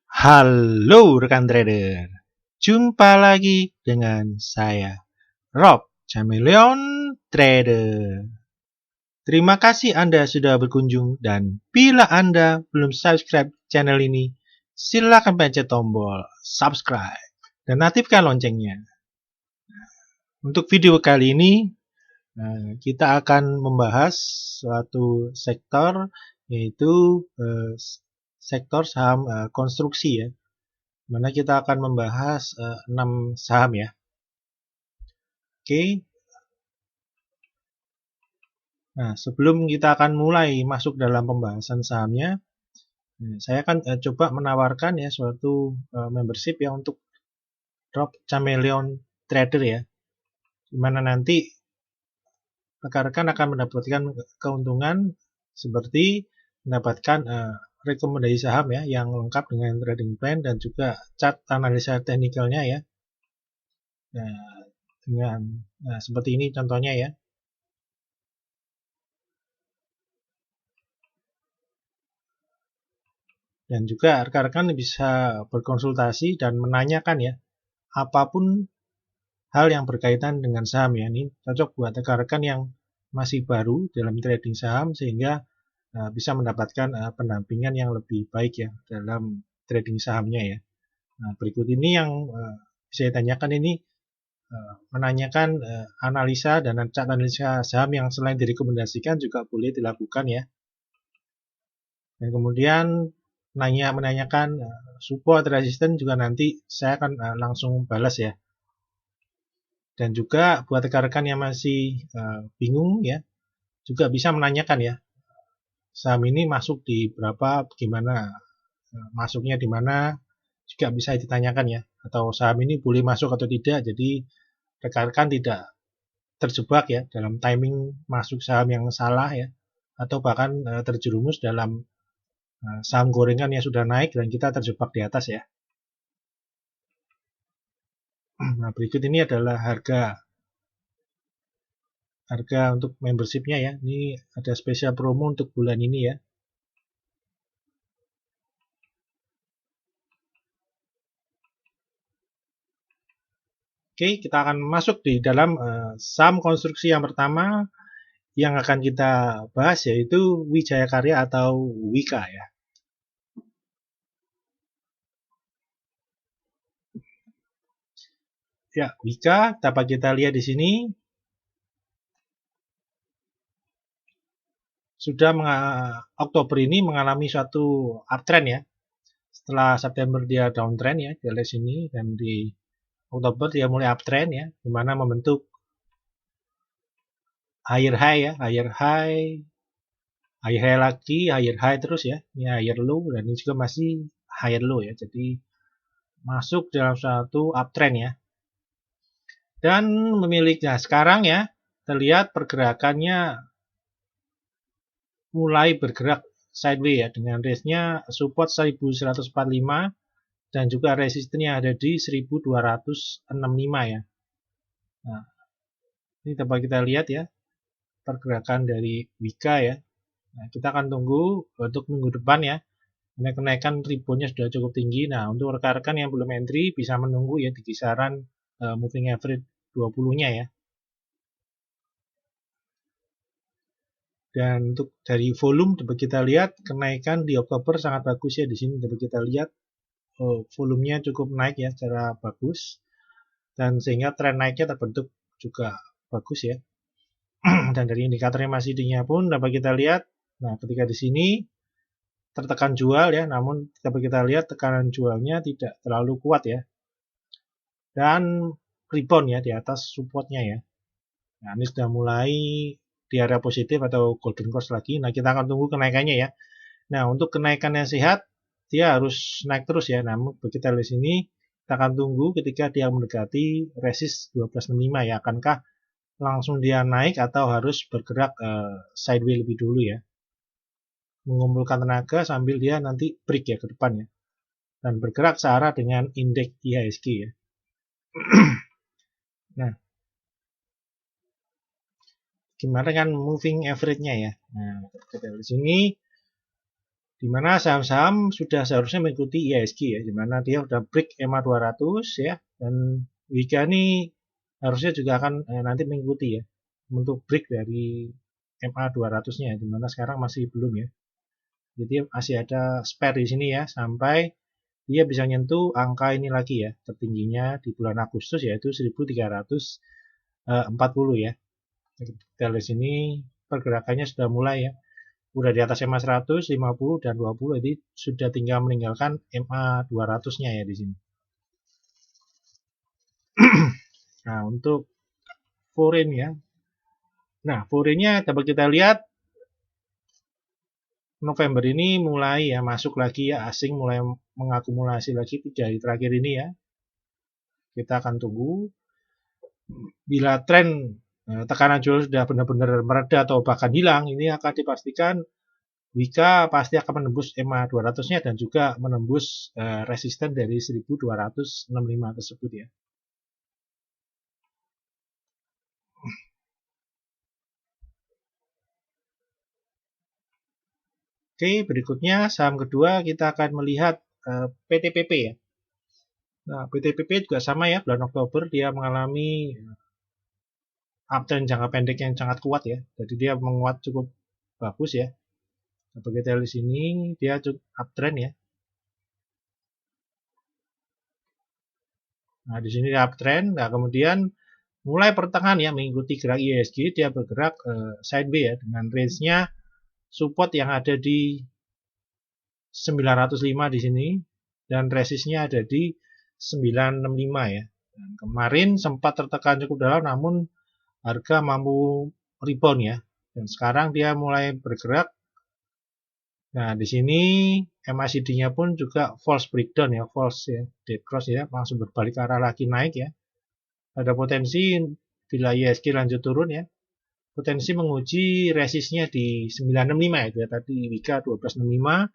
Halo rekan trader, jumpa lagi dengan saya Rob Chameleon Trader. Terima kasih Anda sudah berkunjung dan bila Anda belum subscribe channel ini, silakan pencet tombol subscribe dan aktifkan loncengnya. Untuk video kali ini kita akan membahas suatu sektor yaitu sektor saham konstruksi ya. Mana kita akan membahas 6 saham ya. Oke. Nah, sebelum kita akan mulai masuk dalam pembahasan sahamnya, saya akan coba menawarkan ya suatu membership ya untuk Rob Chameleon Trader ya. Di mana nanti rekan-rekan akan mendapatkan keuntungan seperti mendapatkan rekomendasi saham ya yang lengkap dengan trading plan dan juga chart analisa teknikalnya ya. Nah, dengan seperti ini contohnya ya. Dan juga rekan-rekan bisa berkonsultasi dan menanyakan ya apapun hal yang berkaitan dengan saham ya. Ini cocok buat rekan-rekan yang masih baru dalam trading saham sehingga bisa mendapatkan pendampingan yang lebih baik ya dalam trading sahamnya ya. Nah, berikut ini yang bisa ditanyakan ini menanyakan analisa dan chart analisa saham yang selain direkomendasikan juga boleh dilakukan ya. Dan kemudian menanyakan support resisten juga nanti saya akan langsung balas ya. Dan juga buat rekan-rekan yang masih bingung ya, juga bisa menanyakan ya, saham ini masuk di berapa, gimana, masuknya di mana, juga bisa ditanyakan ya. Atau saham ini boleh masuk atau tidak, jadi rekan-rekan tidak terjebak ya dalam timing masuk saham yang salah ya, atau bahkan terjerumus dalam saham gorengan yang sudah naik dan kita terjebak di atas ya. Nah, berikut ini adalah harga untuk membershipnya ya. Ini ada spesial promo untuk bulan ini ya. Oke, kita akan masuk di dalam saham konstruksi yang pertama yang akan kita bahas yaitu Wijaya Karya atau Wika ya. Ya, Wika dapat kita lihat di sini sudah Oktober ini mengalami suatu uptrend ya. Setelah September dia downtrend ya, di sini dan di Oktober dia mulai uptrend ya, di mana membentuk higher high ya, higher high lagi, higher high terus ya, ini higher low dan ini juga masih higher low ya. Jadi masuk dalam suatu uptrend ya. Dan memiliki sekarang ya terlihat pergerakannya mulai bergerak sideways ya dengan range-nya support 1145 dan juga resistennya ada di 1265 ya. Nah, ini dapat kita lihat ya pergerakan dari Wika ya. Nah, kita akan tunggu untuk minggu depan ya. Ini kenaikan reboundnya sudah cukup tinggi. Nah, untuk rekan-rekan yang belum entry bisa menunggu ya di kisaran moving average 20-nya ya. Dan untuk dari volume dapat kita lihat kenaikan di Oktober sangat bagus ya. Di sini dapat kita lihat volumenya cukup naik ya secara bagus dan sehingga tren naiknya terbentuk juga bagus ya. Dan dari indikatornya MACD-nya pun dapat kita lihat. Nah, ketika di sini tertekan jual ya, namun dapat kita lihat tekanan jualnya tidak terlalu kuat ya. Dan rebound ya di atas supportnya ya. Nah, ini sudah mulai di area positif atau golden cross lagi. Nah, kita akan tunggu kenaikannya ya. Nah, untuk kenaikan yang sehat, dia harus naik terus ya. Namun, kita lihat sini, kita akan tunggu ketika dia mendekati resist 1265 ya. Akankah langsung dia naik atau harus bergerak sideways lebih dulu ya. Mengumpulkan tenaga sambil dia nanti break ya ke depan ya. Dan bergerak searah dengan indeks IHSG ya. Nah, gimana kan moving average-nya ya. Nah, kita lihat di sini di mana saham-saham sudah seharusnya mengikuti IHSG ya, di mana dia sudah break EMA 200 ya, dan Wika ini harusnya juga akan nanti mengikuti ya, untuk break dari MA 200-nya, di mana sekarang masih belum ya. Jadi masih ada spare di sini ya, sampai dia bisa nyentuh angka ini lagi ya, tertingginya di bulan Agustus yaitu 1340 ya. Kita lihat sini pergerakannya sudah mulai ya. Udah di atas MA 100, 50 dan 20, jadi sudah tinggal meninggalkan MA 200-nya ya di sini. Nah, untuk foreign ya. Nah, foreignnya dapat kita lihat November ini mulai ya masuk lagi ya, asing mulai mengakumulasi lagi 3 hari terakhir ini ya. Kita akan tunggu bila tren tekanan jual sudah benar-benar mereda atau bahkan hilang, ini akan dipastikan Wika pasti akan menembus EMA 200-nya dan juga menembus resisten dari 1265 tersebut ya. Oke, berikutnya saham kedua kita akan melihat PTPP ya. Nah, PTPP juga sama ya, bulan Oktober dia mengalami uptrend jangka pendek yang sangat kuat ya. Jadi dia menguat cukup bagus ya. Seperti kita lihat di sini dia cukup uptrend ya. Nah, di sini dia uptrend. Nah, kemudian mulai pertengahan ya mengikuti gerak IHSG dia bergerak sideways ya dengan range-nya support yang ada di 905 di sini dan resistnya ada di 965 ya. Dan kemarin sempat tertekan cukup dalam namun harga mampu rebound ya. Dan sekarang dia mulai bergerak. Nah, di sini MACD-nya pun juga false breakdown ya, false ya, dead cross ya, langsung berbalik arah lagi naik ya. Ada potensi bila IHSG lanjut turun ya, potensi menguji resistnya di 965 itu ya, tadi Wika 1265,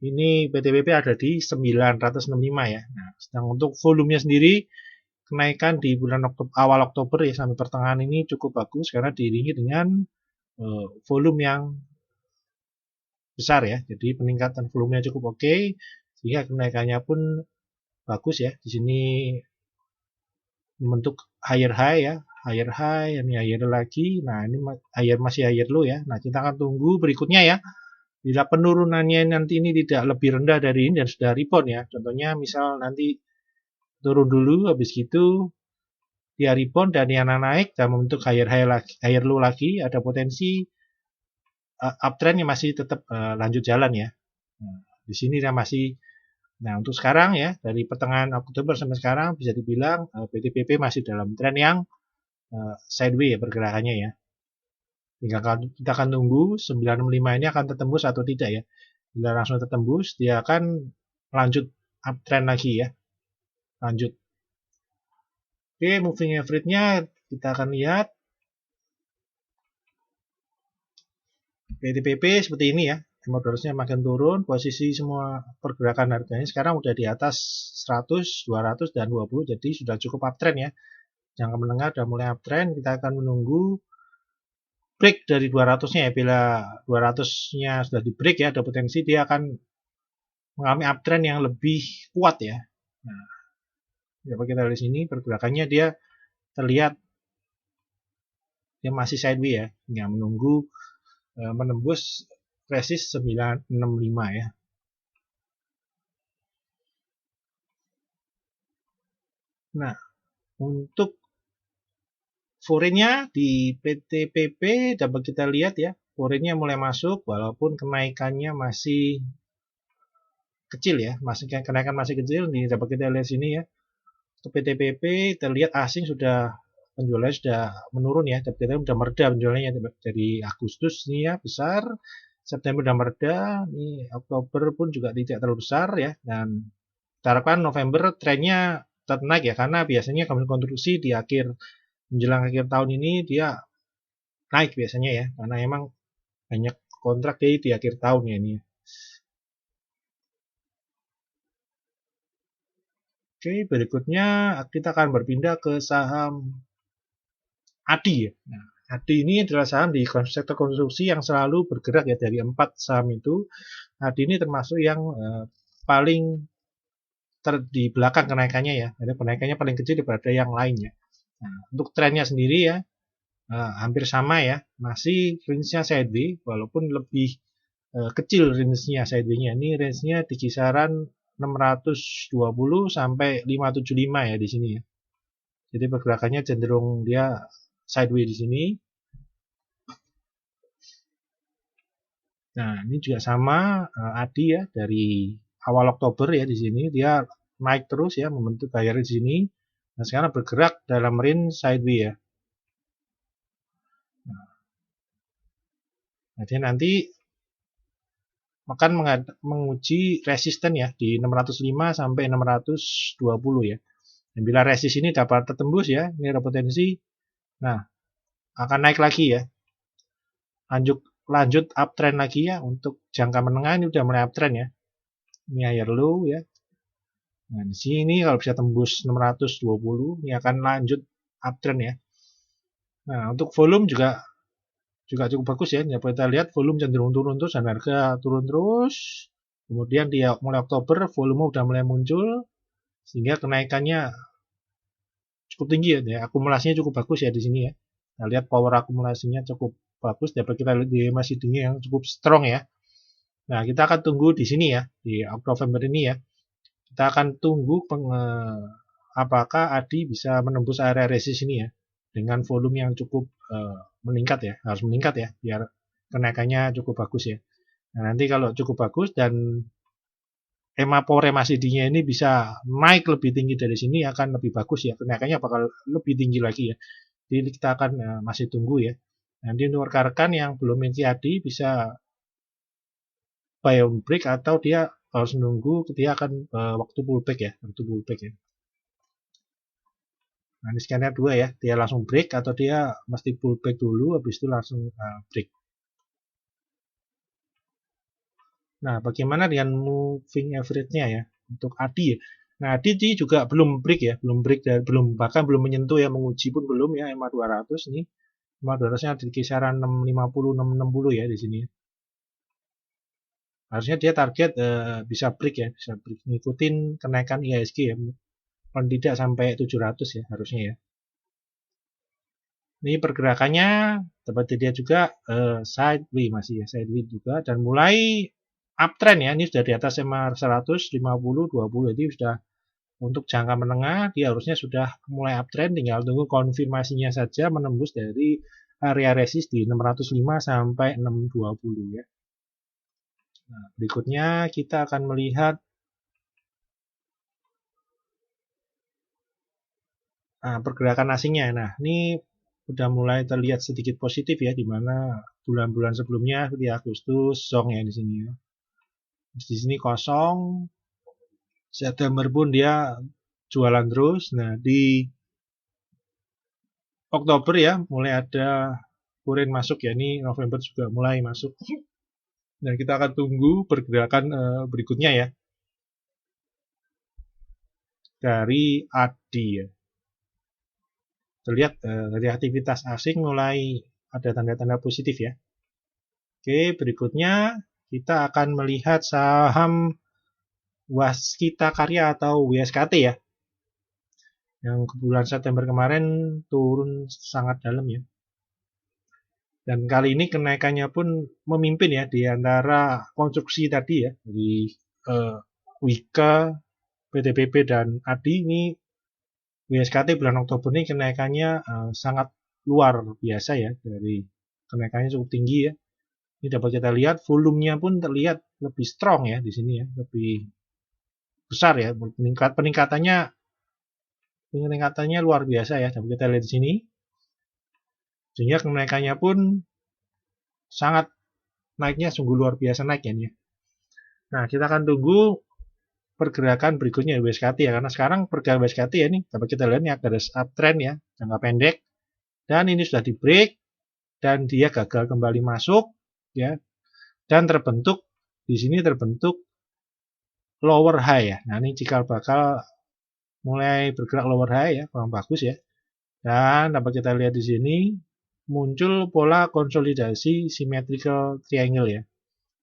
ini PTPP ada di 965 ya. Nah, sedang untuk volumenya sendiri kenaikan di bulan awal Oktober ya sampai pertengahan ini cukup bagus karena diiringi dengan volume yang besar ya. Jadi peningkatan volumenya cukup oke sehingga kenaikannya pun bagus ya. Di sini membentuk higher high ya, higher high, ini higher lagi. Nah, ini masih higher low ya. Nah, kita akan tunggu berikutnya ya. Bila penurunannya nanti ini tidak lebih rendah dari ini dan sudah rebound ya. Contohnya misal nanti turun dulu habis gitu dia rebound dan yang naik dan membentuk higher high lagi, higher low lagi, ada potensi uptrend yang masih tetap lanjut jalan ya. Nah, di sini dia masih. Nah, untuk sekarang ya, dari pertengahan Oktober sampai sekarang bisa dibilang PTPP masih dalam tren yang sideways ya pergerakannya ya. Tinggal kita akan tunggu 965 ini akan tertembus atau tidak ya. Bila langsung tertembus, dia akan lanjut uptrend lagi ya. Lanjut. Oke, moving average-nya kita akan lihat. PTPP seperti ini ya. Modalnya makin turun, posisi semua pergerakan harganya sekarang udah di atas 100, 200, dan 20, jadi sudah cukup uptrend ya. Jangka menengah sudah mulai uptrend, kita akan menunggu break dari 200-nya ya. Bila 200-nya sudah di break ya, ada potensi dia akan mengalami uptrend yang lebih kuat ya. Nah, dapat kita lihat di sini pergerakannya dia terlihat dia masih sideways ya, hingga menunggu menembus resist 965 ya. Nah, untuk foreign-nya di PTPP dapat kita lihat ya, foreign-nya mulai masuk walaupun kenaikannya masih kecil ya, kenaikan masih kecil. Ini dapat kita lihat sini ya. Untuk PTPP terlihat asing sudah penjualannya sudah menurun ya, tapi kita sudah mereda penjualannya dari Agustus ini ya besar, September sudah mereda, ini Oktober pun juga tidak terlalu besar ya, dan kita harapkan November trennya tetap naik ya, karena biasanya konstruksi di menjelang akhir tahun ini dia naik biasanya ya, karena emang banyak kontrak di akhir tahun ya ini. Oke, berikutnya kita akan berpindah ke saham ADI ya. Nah, ADI ini adalah saham di sektor konstruksi yang selalu bergerak ya, dari 4 saham itu. ADI ini termasuk yang paling di belakang kenaikannya ya. Jadi kenaikannya paling kecil daripada yang lainnya. Nah, untuk trennya sendiri ya hampir sama ya, masih range-nya sideways walaupun lebih kecil range-nya sideways-nya. Ini range-nya di kisaran 620 sampai 575 ya di sini ya. Jadi pergerakannya cenderung dia sideways di sini. Nah, ini juga sama ADI ya, dari awal Oktober ya di sini dia naik terus ya, membentuk barrier di sini. Nah, sekarang bergerak dalam range sideways ya. Jadi nanti akan menguji resisten ya di 605 sampai 620 ya. Dan bila resist ini dapat tertembus ya, ini ada potensi. Nah, akan naik lagi ya. Lanjut uptrend lagi ya, untuk jangka menengah ini udah mulai uptrend ya. Ini higher low ya. Nah, di sini kalau bisa tembus 620, ini akan lanjut uptrend ya. Nah, untuk volume juga cukup bagus ya. Ya, kita lihat volume cenderung turun terus dan harga turun terus. Kemudian di mulai Oktober volume udah mulai muncul sehingga kenaikannya cukup tinggi ya. Akumulasinya cukup bagus ya di sini ya. Kita lihat power akumulasinya cukup bagus, dapat kita lihat di masih tinggi yang cukup strong ya. Nah, kita akan tunggu di sini ya, di Oktober ini ya. Kita akan tunggu apakah ADI bisa menembus area resist ini ya, dengan volume yang cukup meningkat ya, harus meningkat ya, biar kenaikannya cukup bagus ya. Nah, nanti kalau cukup bagus dan MACD-nya ini bisa naik lebih tinggi dari sini, akan lebih bagus ya, kenaikannya bakal lebih tinggi lagi ya. Jadi kita akan masih tunggu ya. Nanti untuk rekan-rekan yang belum miliki ADI bisa buy on break atau dia harus menunggu dia akan waktu pullback ya, Nah, ini scanner dua ya, dia langsung break atau dia mesti pullback dulu, habis itu langsung break. Nah, bagaimana dengan moving average-nya ya untuk ADI ya? Nah, ADI juga belum break ya, bahkan belum menyentuh ya, menguji pun belum ya EMA 200 ini. EMA 200-nya di kisaran 650 660 ya di sini. Harusnya dia target bisa break ya, bisa break ngikutin kenaikan IHSG ya. Paling tidak sampai 700 ya harusnya ya. Ini pergerakannya dapat dilihat juga sideways masih ya, sideways juga dan mulai uptrend ya. Ini sudah di atas EMA 100, 50, 20. Jadi sudah untuk jangka menengah dia harusnya sudah mulai uptrend, tinggal tunggu konfirmasinya saja menembus dari area resist di 605 sampai 620 ya. Nah, berikutnya kita akan melihat pergerakan asingnya. Nah, ini udah mulai terlihat sedikit positif ya, di mana bulan-bulan sebelumnya di Agustus zong ya di sini ya. Di sini kosong. September pun dia jualan terus. Nah, di Oktober ya mulai ada kuren masuk ya. Ini November juga mulai masuk. Dan kita akan tunggu pergerakan berikutnya ya. Dari ADI ya. Terlihat dari aktivitas asing mulai ada tanda-tanda positif ya. Oke, berikutnya kita akan melihat saham Waskita Karya atau WSKT ya. Yang bulan September kemarin turun sangat dalam ya. Dan kali ini kenaikannya pun memimpin ya di antara konstruksi tadi ya. Dari Wika, PTBP dan ADI ini WSKT bulan Oktober ini kenaikannya sangat luar biasa ya, dari kenaikannya cukup tinggi ya. Ini dapat kita lihat volumenya pun terlihat lebih strong ya di sini ya, lebih besar ya, peningkatannya luar biasa ya, dapat kita lihat di sini. Sehingga kenaikannya pun sangat naiknya sungguh luar biasa naik ya. Nah, kita akan tunggu pergerakan berikutnya WSKT ya, karena sekarang pergerakan WSKT ya ini dapat kita lihat ini ada uptrend ya, jangka pendek, dan ini sudah di break dan dia gagal kembali masuk ya, dan di sini terbentuk lower high ya. Nah, ini cikal bakal mulai bergerak lower high ya, kurang bagus ya. Dan dapat kita lihat di sini muncul pola konsolidasi symmetrical triangle ya.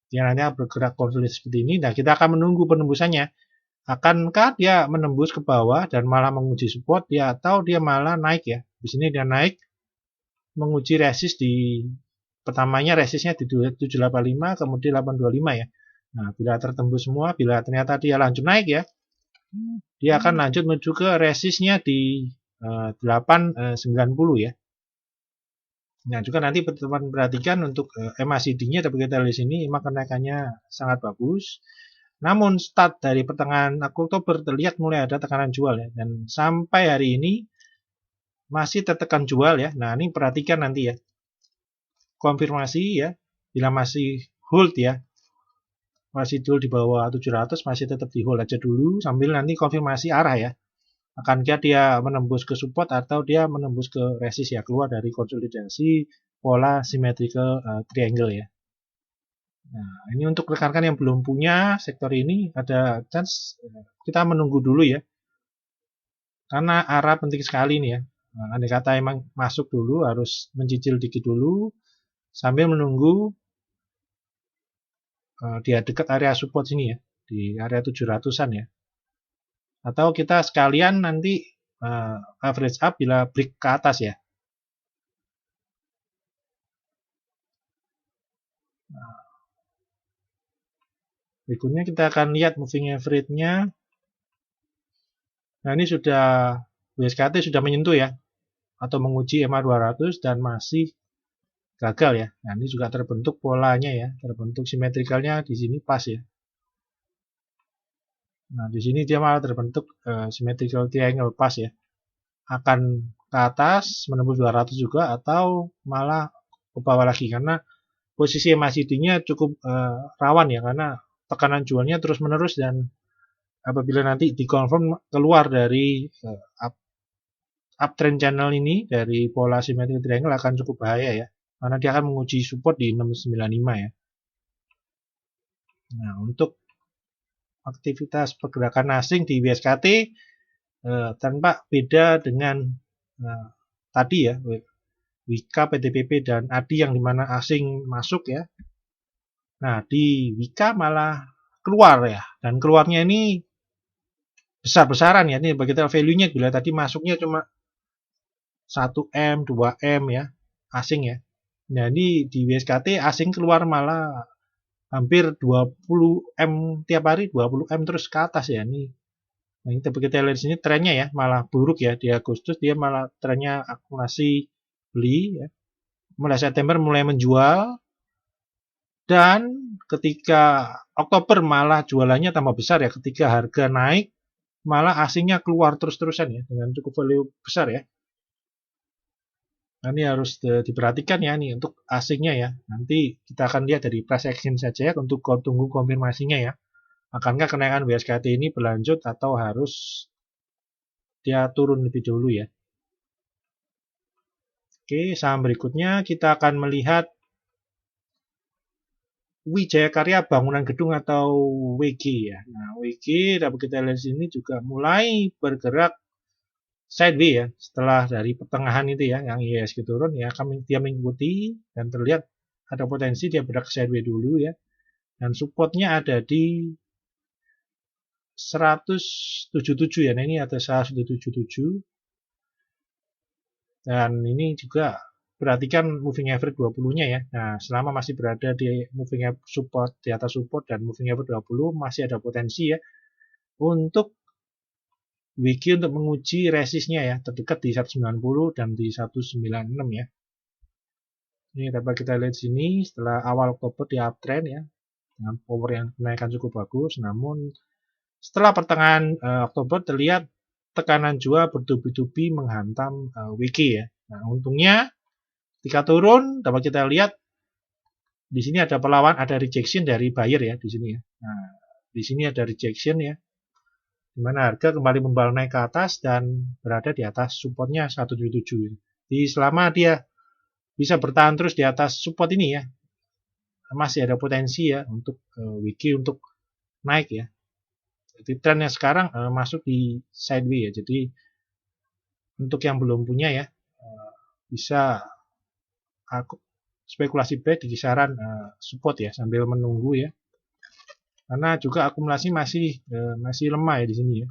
Dia nanti bergerak konsolidasi seperti ini. Nah, kita akan menunggu penembusannya. Akankah dia menembus ke bawah dan malah menguji support dia, atau dia malah naik ya. Di sini dia naik menguji resist di pertamanya, resistnya di 785, kemudian 825 ya. Nah, bila tertembus semua, bila ternyata dia lanjut naik ya, dia akan lanjut menuju ke resistnya di 890 ya. Nah, juga nanti teman-teman perhatikan untuk MACD-nya, tapi kita lihat di sini memang kenaikannya sangat bagus. Namun start dari pertengahan Oktober terlihat mulai ada tekanan jual ya, dan sampai hari ini masih tertekan jual ya. Nah, ini perhatikan nanti ya. Konfirmasi ya, bila masih hold ya, masih dulu di bawah 700, masih tetap di hold aja dulu sambil nanti konfirmasi arah ya. Akankah dia menembus ke support atau dia menembus ke resist ya, keluar dari konsolidasi pola symmetrical triangle ya. Nah, ini untuk rekan-rekan yang belum punya sektor ini, ada chance kita menunggu dulu ya. Karena arah penting sekali nih ya. Nah, andai kata emang masuk dulu, harus mencicil dikit dulu sambil menunggu dia dekat area support sini ya, di area 700-an ya. Atau kita sekalian nanti average up bila break ke atas ya. Nah, berikutnya kita akan lihat moving average-nya. Nah, ini sudah WSKT sudah menyentuh ya, atau menguji EMA 200 dan masih gagal ya. Nah, ini juga terbentuk polanya ya, terbentuk simetrikalnya di sini pas ya. Nah, di sini dia malah terbentuk symmetrical triangle pas ya. Akan ke atas menembus 200 juga atau malah ke bawah lagi, karena posisi MACD-nya cukup rawan ya, karena tekanan jualnya terus-menerus, dan apabila nanti dikonfirm keluar dari uptrend channel ini dari pola symmetrical triangle akan cukup bahaya ya, karena dia akan menguji support di 695 ya. Nah, untuk aktivitas pergerakan asing di WSKT tampak beda dengan tadi ya, Wika, PTPP, dan ADI yang dimana asing masuk ya. Nah, di Wika malah keluar ya, dan keluarnya ini besar-besaran ya. Ini bagi kita value-nya, bila tadi masuknya cuma 1M, 2M ya, asing ya. Nah, ini di WSKT asing keluar malah hampir 20M tiap hari, 20M terus ke atas ya. Ini nah, kita lihat di sini trennya ya, malah buruk ya. Di Agustus dia malah trennya akumulasi beli ya. Mulai September mulai menjual, dan ketika Oktober malah jualannya tambah besar ya, ketika harga naik malah asingnya keluar terus-terusan ya, dengan cukup value besar ya. Nah, ini harus diperhatikan ya nih untuk asingnya ya. Nanti kita akan lihat dari price action saja ya, untuk tunggu konfirmasinya ya. Akankah kenaikan WSKT ini berlanjut atau harus dia turun lebih dulu ya. Oke, saham berikutnya kita akan melihat Wijaya Karya Bangunan Gedung atau WG ya. Nah, WG dapat kita lihat sini juga mulai bergerak sideways ya, setelah dari pertengahan itu ya, yang IHSG turun ya, dia mengikuti dan terlihat ada potensi dia bergerak sideways dulu ya, dan supportnya ada di 177 ya. Nah, ini ada 177, dan ini juga perhatikan moving average 20-nya ya. Nah, selama masih berada di moving average support, di atas support dan moving average 20, masih ada potensi ya untuk WG untuk menguji resistnya ya, terdekat di 190 dan di 196 ya. Ini dapat kita lihat sini setelah awal Oktober di uptrend ya, dengan power yang kenaikan cukup bagus. Namun setelah pertengahan Oktober terlihat tekanan jual bertubi-tubi menghantam WG ya. Nah, untungnya ketika turun dapat kita lihat di sini ada perlawan, ada rejection dari buyer ya di sini ya. Nah, di sini ada rejection ya, di mana harga kembali membalik naik ke atas dan berada di atas supportnya 177. Jadi selama dia bisa bertahan terus di atas support ini ya, masih ada potensi ya untuk WG untuk naik ya. Jadi trennya sekarang masuk di sideways ya. Jadi untuk yang belum punya ya, bisa aku spekulasi buy di kisaran support ya, sambil menunggu ya. Karena juga akumulasi masih lemah ya di sini ya.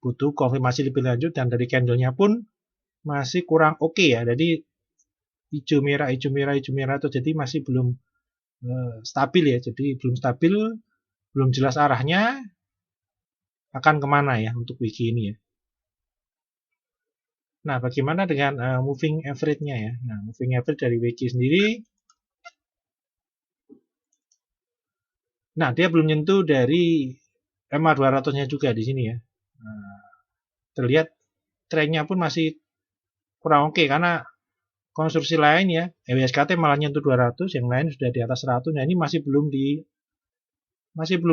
Butuh konfirmasi lebih lanjut, dan dari candlenya pun masih kurang oke ya. Jadi hijau merah, hijau merah, hijau merah itu jadi masih belum stabil ya. Jadi belum stabil, belum jelas arahnya akan kemana ya untuk wiki ini ya. Nah, bagaimana dengan moving average-nya ya? Nah, moving average dari wiki sendiri, nah dia belum nyentuh dari EMA 200-nya juga di sini ya. Nah, terlihat trennya pun masih kurang oke, karena konstruksi lain ya, WSKT malah nyentuh 200, yang lain sudah di atas 100. Nah, ini masih belum di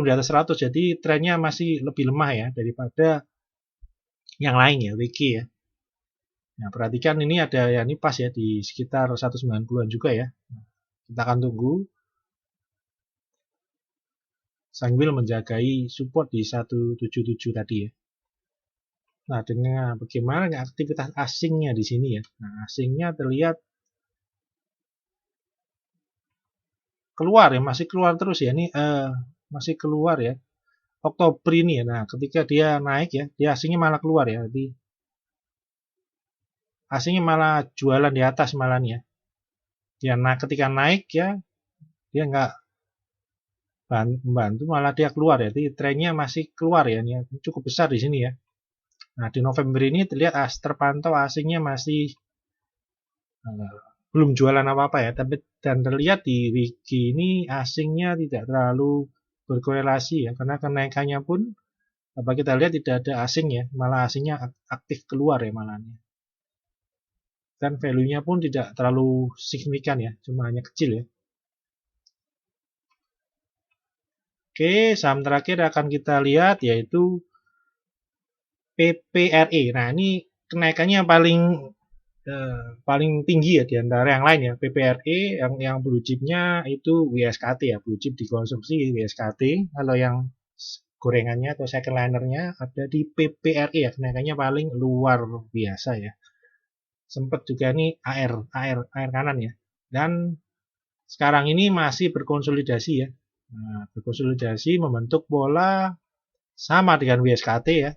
atas 100, jadi trennya masih lebih lemah ya daripada yang lain ya, wiki ya. Nah, perhatikan ini ada ya, ini pas ya di sekitar 190-an juga ya. Nah, kita akan tunggu sambil menjagai support di 177 tadi ya. Nah, dengan bagaimana aktivitas asingnya di sini ya. Nah, asingnya terlihat keluar ya, masih keluar terus ya. Ini masih keluar ya. Oktober ini ya. Nah, ketika dia naik ya, dia asingnya malah keluar ya. Jadi asingnya malah jualan di atas malah ya. Ya, nah ketika naik ya, dia nggak membantu, malah dia keluar ya. Jadi trennya masih keluar ya. Ini cukup besar di sini ya. Nah, di November ini terlihat terpantau asingnya masih belum jualan apa-apa ya, tapi dan terlihat di wiki ini asingnya tidak terlalu berkorelasi ya, karena kenaikannya pun apa kita lihat tidak ada asing ya, malah asingnya aktif keluar ya malahnya. Dan value-nya pun tidak terlalu signifikan ya, cuma hanya kecil ya. Oke, saham terakhir akan kita lihat yaitu PPRE. Nah, ini kenaikannya paling tinggi ya di antara yang lain ya. PPRE yang blue chipnya itu WSKT ya, blue chip dikonsumsi WSKT. Kalau yang gorengannya atau second linernya ada di PPRE ya, kenaikannya paling luar biasa ya. Sempat juga nih air kanan ya. Dan sekarang ini masih berkonsolidasi ya. Nah, berkonsolidasi membentuk pola sama dengan WSKT ya.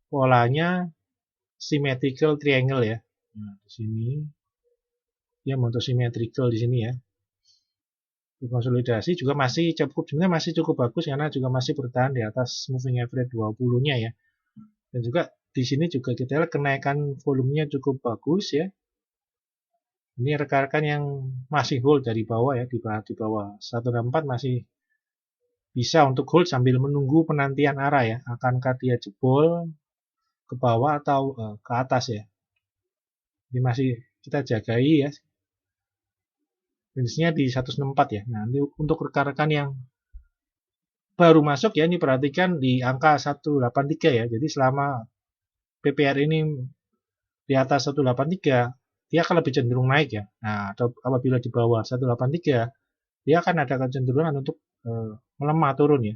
Polanya symmetrical triangle ya. Nah, di sini dia membentuk symmetrical di sini ya. Konsolidasi juga sebenarnya masih cukup bagus, karena juga masih bertahan di atas moving average 20-nya ya. Dan juga di sini juga kita lihat kenaikan volumenya cukup bagus ya. Ini rekan-rekan yang masih hold dari bawah ya, di bawah 164 masih bisa untuk hold sambil menunggu penantian arah ya. Akankah dia jebol ke bawah atau ke atas ya. Ini masih kita jagai ya. Range-nya di 164 ya. Nah, ini untuk rekan-rekan yang baru masuk ya, ini perhatikan di angka 183 ya. Jadi selama PPR ini di atas 183, dia akan lebih cenderung naik ya. Nah, atau apabila di bawah 183, dia akan ada kecenderungan untuk melemah turun ya.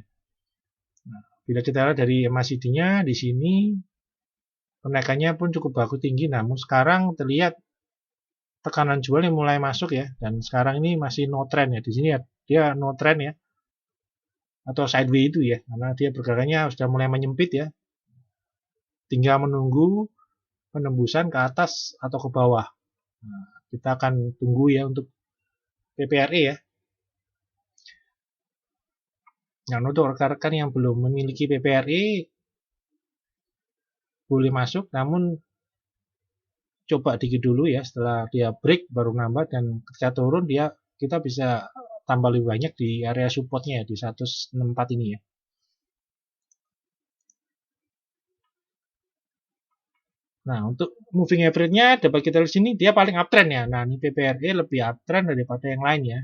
Nah, bila kita lihat dari MACD-nya di sini kenaikannya pun cukup bagus tinggi, namun sekarang terlihat tekanan jual yang mulai masuk ya, dan sekarang ini masih no trend ya. Di sini ya dia no trend ya, atau sideways itu ya, karena dia pergerakannya sudah mulai menyempit ya. Tinggal menunggu penembusan ke atas atau ke bawah. Nah, kita akan tunggu ya untuk PPRE ya. Nah, untuk rekan-rekan yang belum memiliki PPRE boleh masuk, namun coba dikit dulu ya, setelah dia break baru nambah, dan ketika turun kita bisa tambah lebih banyak di area supportnya ya, di 164 ini ya. Nah, untuk moving average-nya dapat kita lihat sini dia paling uptrend ya. Nah, ini PPRE lebih uptrend daripada yang lain ya.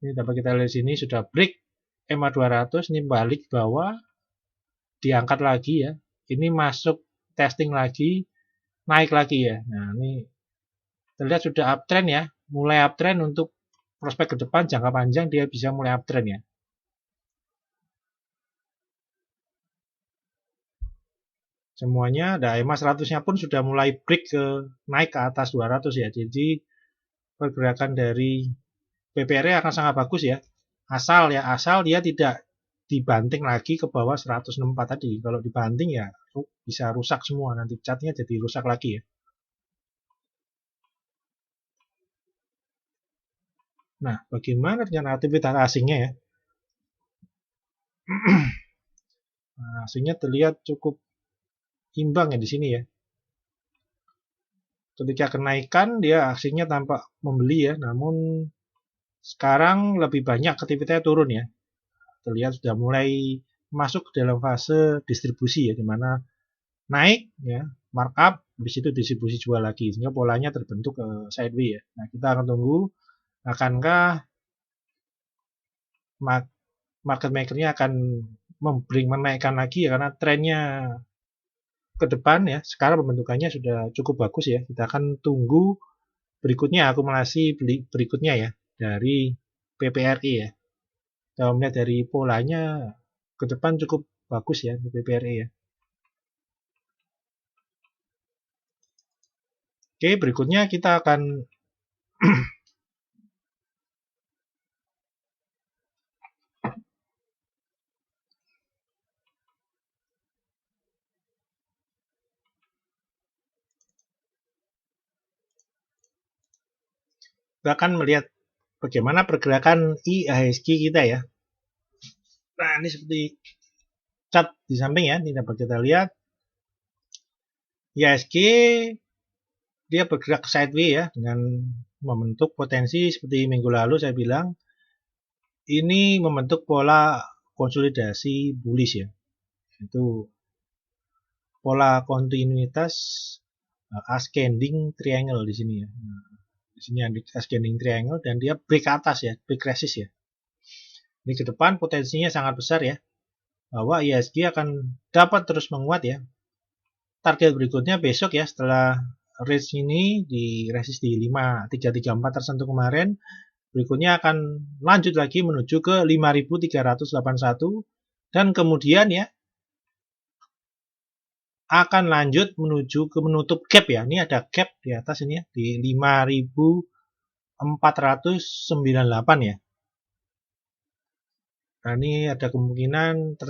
Ini dapat kita lihat sini sudah break EMA 200, ini balik bawah, diangkat lagi ya. Ini masuk testing lagi, naik lagi ya. Nah, ini terlihat sudah uptrend ya, mulai uptrend untuk prospek ke depan jangka panjang, dia bisa mulai uptrend ya. semuanya. Ada EMA 100-nya pun sudah mulai break naik ke atas 200 ya. Jadi pergerakan dari PPR akan sangat bagus ya. Asal dia tidak dibanting lagi ke bawah 164 tadi. Kalau dibanting ya bisa rusak semua, nanti chartnya jadi rusak lagi ya. Nah, bagaimana dengan aktivitas asingnya ya? Nah, asingnya terlihat cukup imbang ya di sini ya. Ketika kenaikan dia asingnya tampak membeli ya, namun sekarang lebih banyak aktivitasnya turun ya. Terlihat sudah mulai masuk ke dalam fase distribusi ya, di mana naik ya, markup, habis itu distribusi jual lagi, sehingga polanya terbentuk sideways ya. Nah, kita akan tunggu akankah market makernya akan menaikkan lagi ya, karena trennya ke depan ya, sekarang pembentukannya sudah cukup bagus ya. Kita akan tunggu berikutnya akumulasi berikutnya ya dari PPRI ya. Kalau melihat dari polanya ke depan cukup bagus ya di PPRI ya. Oke, berikutnya kita akan melihat bagaimana pergerakan IHSG kita ya. Nah, ini seperti chart di samping ya, ini dapat kita lihat. IHSG dia bergerak sideways ya, dengan membentuk potensi seperti minggu lalu saya bilang. Ini membentuk pola konsolidasi bullish ya. Itu pola kontinuitas ascending triangle di sini ya. Nah, di sini ada ascending triangle dan dia break atas ya, break resist ya. Ini ke depan potensinya sangat besar ya, bahwa IHSG akan dapat terus menguat ya. Target berikutnya besok ya, setelah range ini di resist di 5334 tersentuh kemarin, berikutnya akan lanjut lagi menuju ke 5381 dan kemudian ya akan lanjut menuju ke menutup gap ya. Ini ada gap di atas ini ya, di 5498 ya. Nah, ini ada kemungkinan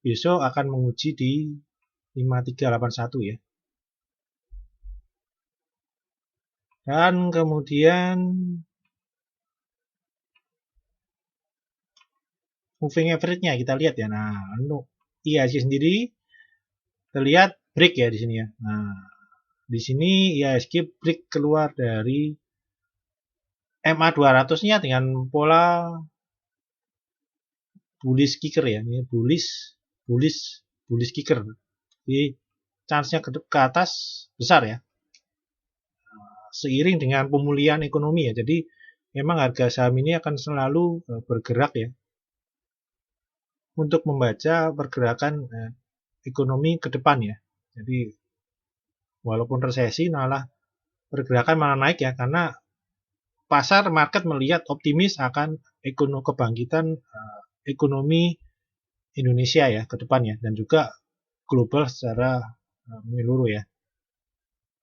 besok akan menguji di 5381 ya. Dan kemudian moving average-nya kita lihat ya. Nah, untuk IHSG sendiri terlihat break ya di sini ya. Nah, di sini IHSG break keluar dari MA 200-nya dengan pola bullish kicker ya. Ini bullish kicker. Jadi chance-nya ke atas besar ya. Seiring dengan pemulihan ekonomi ya. Jadi memang harga saham ini akan selalu bergerak ya, untuk membaca pergerakan ekonomi ke depan ya. Jadi walaupun resesi malah pergerakan malah naik ya, karena pasar market melihat optimis akan kebangkitan ekonomi Indonesia ya ke depan ya, dan juga global secara menyeluruh ya.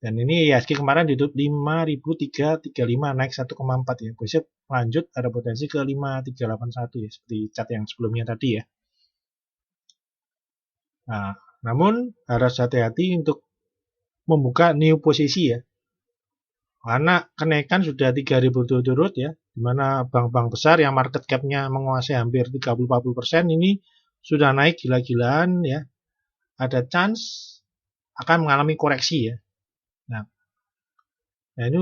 Dan ini IHSG kemarin ditutup 5335 naik 1,4 ya. Besok lanjut ada potensi ke 5381 ya, seperti cat yang sebelumnya tadi ya. Nah, namun harus hati-hati untuk membuka new posisi ya. Karena kenaikan sudah 3.000 turut-turut ya, di mana bank-bank besar yang market cap-nya menguasai hampir 30-40% ini sudah naik gila-gilaan ya. Ada chance akan mengalami koreksi ya. Nah ini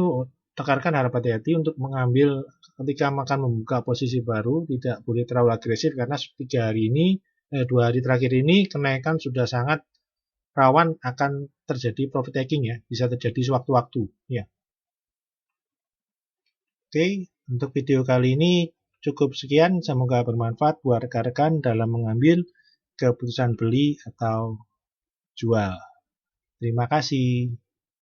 tekankan harap hati-hati untuk mengambil ketika akan membuka posisi baru, tidak boleh terlalu agresif karena 2 hari terakhir ini kenaikan sudah sangat rawan akan terjadi profit taking ya, bisa terjadi sewaktu-waktu ya. Oke, untuk video kali ini cukup sekian, semoga bermanfaat buat rekan-rekan dalam mengambil keputusan beli atau jual. Terima kasih.